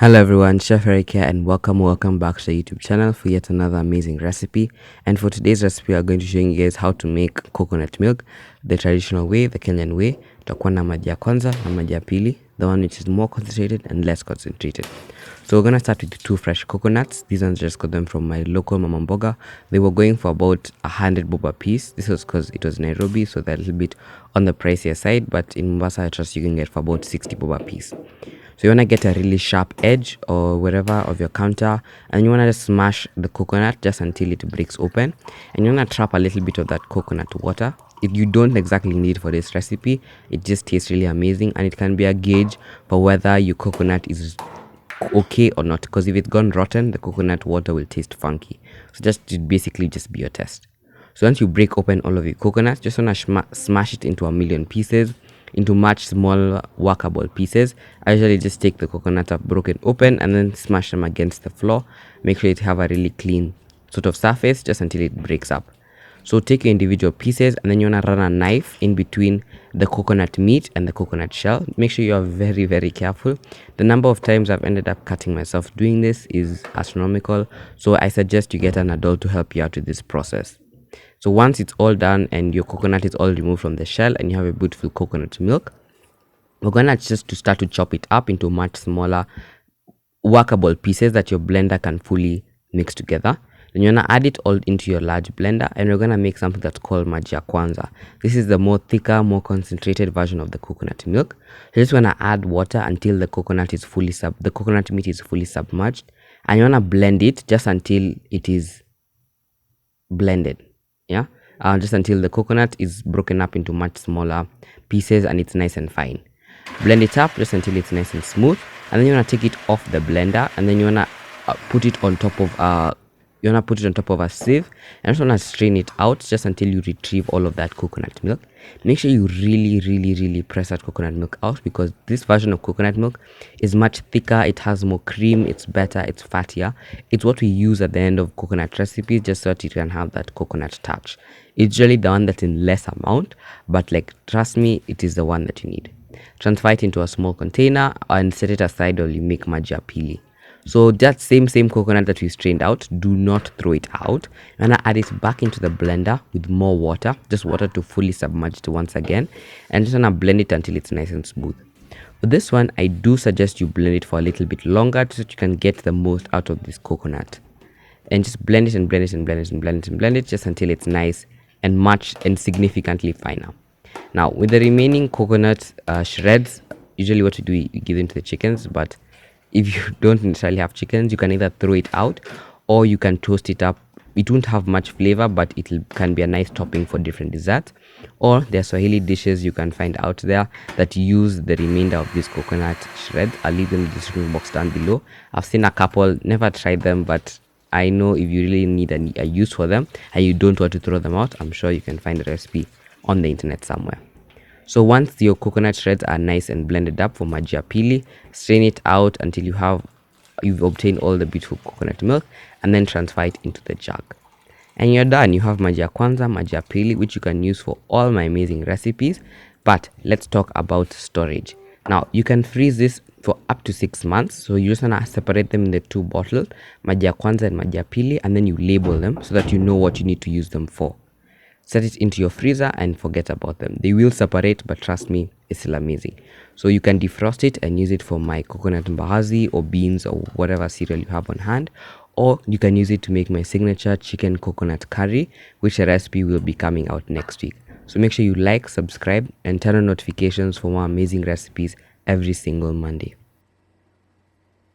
Hello everyone, Chef Eric here and welcome back to the YouTube channel for yet another amazing recipe. And for today's recipe, I'm going to show you guys how to make coconut milk the traditional way, the Kenyan way. Tutakuwa na maji ya kwanza na maji ya pili, the one which is more concentrated and less concentrated. So we're going to start with two fresh coconuts. These ones just got them from my local mama mboga. They were going for about 100 bob a piece. This was because it was Nairobi, so they're a little bit on the pricier side, but in Mombasa I trust you can get for about 60 bob a piece. So you want to get a really sharp edge or wherever of your counter, and you want to just smash the coconut just until it breaks open, and you want to trap a little bit of that coconut water. If you don't exactly need for this recipe, it just tastes really amazing, and it can be a gauge for whether your coconut is okay or not, because if it's gone rotten, the coconut water will taste funky. So basically just be your test. So once you break open all of your coconuts, just want to smash it into a million pieces, into much smaller workable pieces. I usually just take the coconut I've broken open and then smash them against the floor. Make sure it have a really clean sort of surface just until it breaks up. So take your individual pieces and then you want to run a knife in between the coconut meat and the coconut shell. Make sure you are very careful. The number of times I've ended up cutting myself doing this is astronomical. So I suggest you get an adult to help you out with this process. So once it's all done and your coconut is all removed from the shell and you have a beautiful coconut milk, we're gonna just to start to chop it up into much smaller workable pieces that your blender can fully mix together. Then you're gonna add it all into your large blender, and we're gonna make something that's called maji ya kwanza. This is the more thicker, more concentrated version of the coconut milk. So just wanna add water until the coconut meat is fully submerged, and you wanna blend it just until it is blended. Yeah, just until the coconut is broken up into much smaller pieces and it's nice and fine. Blend it up just until it's nice and smooth, and then you want to take it off the blender, and then you want to put it on top of a sieve, and just want to strain it out just until you retrieve all of that coconut milk. Make sure you really press that coconut milk out, because this version of coconut milk is much thicker, it has more cream, it's better, it's fattier. It's what we use at the end of coconut recipes just so that you can have that coconut touch. It's really the one that's in less amount, but like, trust me, it is the one that you need. Transfer it into a small container and set it aside while you make maji ya pili. So that same coconut that we strained out, do not throw it out. And I add it back into the blender with more water, just water to fully submerge it once again, and just gonna blend it until it's nice and smooth. For this one, I do suggest you blend it for a little bit longer so that you can get the most out of this coconut. And just blend it and blend it and blend it and blend it and blend it just until it's nice and much and significantly finer. Now with the remaining coconut shreds, usually what you do, you give them to the chickens, but if you don't necessarily have chickens, you can either throw it out or you can toast it up. It won't have much flavor, but it can be a nice topping for different desserts. Or there are Swahili dishes you can find out there that use the remainder of this coconut shreds. I'll leave them in the description box down below. I've seen a couple, never tried them, but I know if you really need a use for them and you don't want to throw them out, I'm sure you can find a recipe on the internet somewhere. So once your coconut shreds are nice and blended up for maji ya pili, strain it out until you've obtained all the beautiful coconut milk, and then transfer it into the jug. And you're done. You have maji ya kwanza, maji ya pili, which you can use for all my amazing recipes. But let's talk about storage. Now you can freeze this for up to 6 months. So you just wanna separate them in the two bottles, maji ya kwanza and maji ya pili, and then you label them so that you know what you need to use them for. Set it into your freezer and forget about them. They will separate, but trust me, it's still amazing. So you can defrost it and use it for my coconut mbaazi or beans or whatever cereal you have on hand. Or you can use it to make my signature chicken coconut curry, which a recipe will be coming out next week. So make sure you like, subscribe, and turn on notifications for more amazing recipes every single Monday.